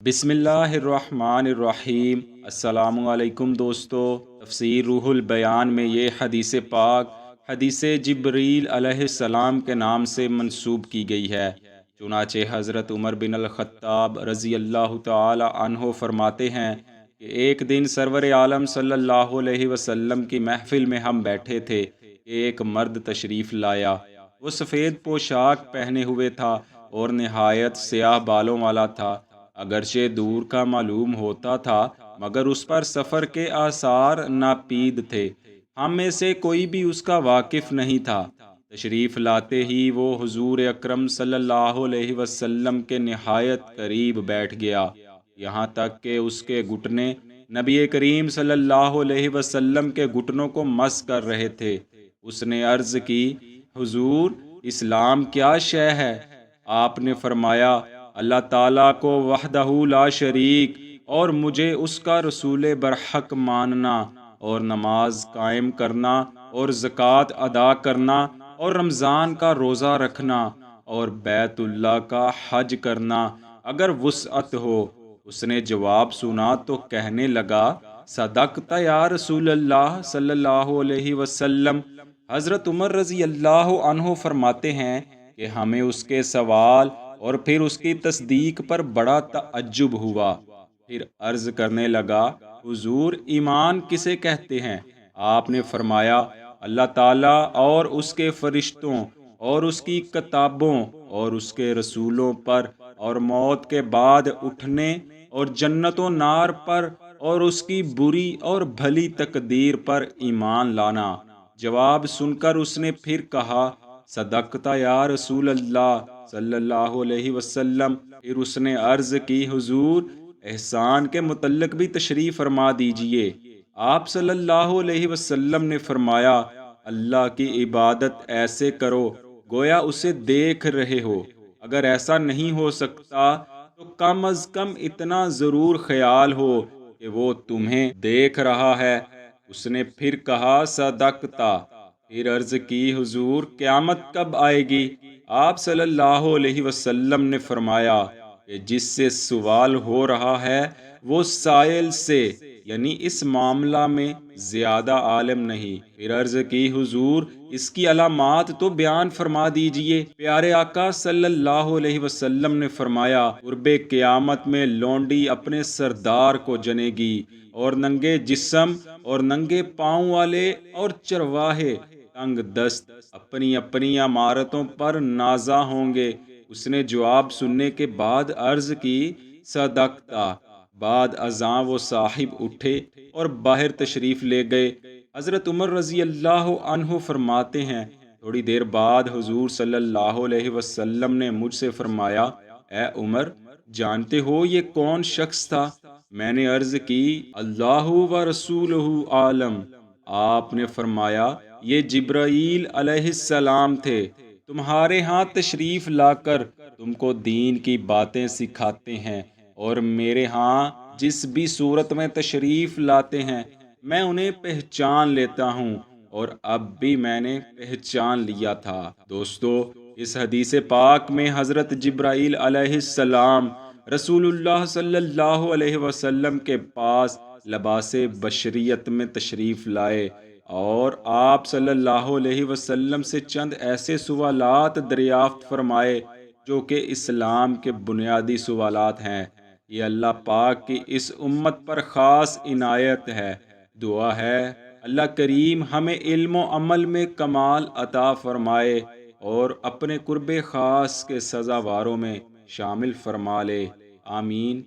بسم اللہ الرحمن الرحیم۔ السلام علیکم دوستو۔ تفسیر روح البیان میں یہ حدیث پاک حدیث جبریل علیہ السلام کے نام سے منسوب کی گئی ہے۔ چنانچہ حضرت عمر بن الخطاب رضی اللہ تعالی عنہ فرماتے ہیں کہ ایک دن سرور عالم صلی اللہ علیہ وسلم کی محفل میں ہم بیٹھے تھے کہ ایک مرد تشریف لایا۔ وہ سفید پوشاک پہنے ہوئے تھا اور نہایت سیاہ بالوں والا تھا۔ اگرچہ دور کا معلوم ہوتا تھا مگر اس پر سفر کے آثار ناپید تھے۔ ہم میں سے کوئی بھی اس کا واقف نہیں تھا۔ تشریف لاتے ہی وہ حضور اکرم صلی اللہ علیہ وسلم کے نہایت قریب بیٹھ گیا، یہاں تک کہ اس کے گھٹنے نبی کریم صلی اللہ علیہ وسلم کے گھٹنوں کو مس کر رہے تھے۔ اس نے عرض کی، حضور اسلام کیا شے ہے؟ آپ نے فرمایا، اللہ تعالیٰ کو وحدہ لا شریک اور مجھے اس کا رسول برحق ماننا، اور نماز قائم کرنا اور زکوٰۃ ادا کرنا اور رمضان کا روزہ رکھنا اور بیت اللہ کا حج کرنا اگر وسعت ہو۔ اس نے جواب سنا تو کہنے لگا، صدقت یا رسول اللہ صلی اللہ علیہ وسلم۔ حضرت عمر رضی اللہ عنہ فرماتے ہیں کہ ہمیں اس کے سوال اور پھر اس کی تصدیق پر بڑا تعجب ہوا۔ پھر عرض کرنے لگا، حضور ایمان کسے کہتے ہیں؟ آپ نے فرمایا، اللہ تعالیٰ اور اس کے فرشتوں اور اس کی کتابوں اور اس کے رسولوں پر اور موت کے بعد اٹھنے اور جنت و نار پر اور اس کی بری اور بھلی تقدیر پر ایمان لانا۔ جواب سن کر اس نے پھر کہا، صدقت یا رسول اللہ صلی اللہ علیہ وسلم۔ پھر اس نے عرض کی، حضور احسان کے متعلق بھی تشریح فرما دیجئے۔ آپ صلی اللہ علیہ وسلم نے فرمایا، اللہ کی عبادت ایسے کرو گویا اسے دیکھ رہے ہو۔ اگر ایسا نہیں ہو سکتا تو کم از کم اتنا ضرور خیال ہو کہ وہ تمہیں دیکھ رہا ہے۔ اس نے پھر کہا، صدقتا۔ پھر عرض کی، حضور قیامت کب آئے گی؟ آپ صلی اللہ علیہ وسلم نے فرمایا کہ جس سے سوال ہو رہا ہے وہ سائل سے یعنی اس معاملہ میں زیادہ عالم نہیں۔ پھر عرض کی، حضور اس کی علامات تو بیان فرما دیجئے۔ پیارے آقا صلی اللہ علیہ وسلم نے فرمایا، قرب قیامت میں لونڈی اپنے سردار کو جنے گی اور ننگے جسم اور ننگے پاؤں والے اور چرواہے تنگ دست اپنی اپنی عمارتوں پر نازا ہوں گے۔ اس نے جواب سننے کے بعد عرض کی، صدقتا۔ بعد ازاں وہ صاحب اٹھے اور باہر تشریف لے گئے۔ حضرت عمر رضی اللہ عنہ فرماتے ہیں، تھوڑی دیر بعد حضور صلی اللہ علیہ وسلم نے مجھ سے فرمایا، اے عمر جانتے ہو یہ کون شخص تھا؟ میں نے عرض کی، اللہ و رسولہ عالم۔ آپ نے فرمایا، یہ جبرائیل علیہ السلام تھے، تمہارے ہاں تشریف لا کر تم کو دین کی باتیں سکھاتے ہیں، اور میرے ہاں جس بھی صورت میں تشریف لاتے ہیں میں انہیں پہچان لیتا ہوں، اور اب بھی میں نے پہچان لیا تھا۔ دوستو، اس حدیث پاک میں حضرت جبرائیل علیہ السلام رسول اللہ صلی اللہ علیہ وسلم کے پاس لباس بشریت میں تشریف لائے اور آپ صلی اللہ علیہ وسلم سے چند ایسے سوالات دریافت فرمائے جو کہ اسلام کے بنیادی سوالات ہیں۔ یہ اللہ پاک کی اس امت پر خاص عنایت ہے۔ دعا ہے اللہ کریم ہمیں علم و عمل میں کمال عطا فرمائے اور اپنے قرب خاص کے سزاواروں میں شامل فرما لے، آمین۔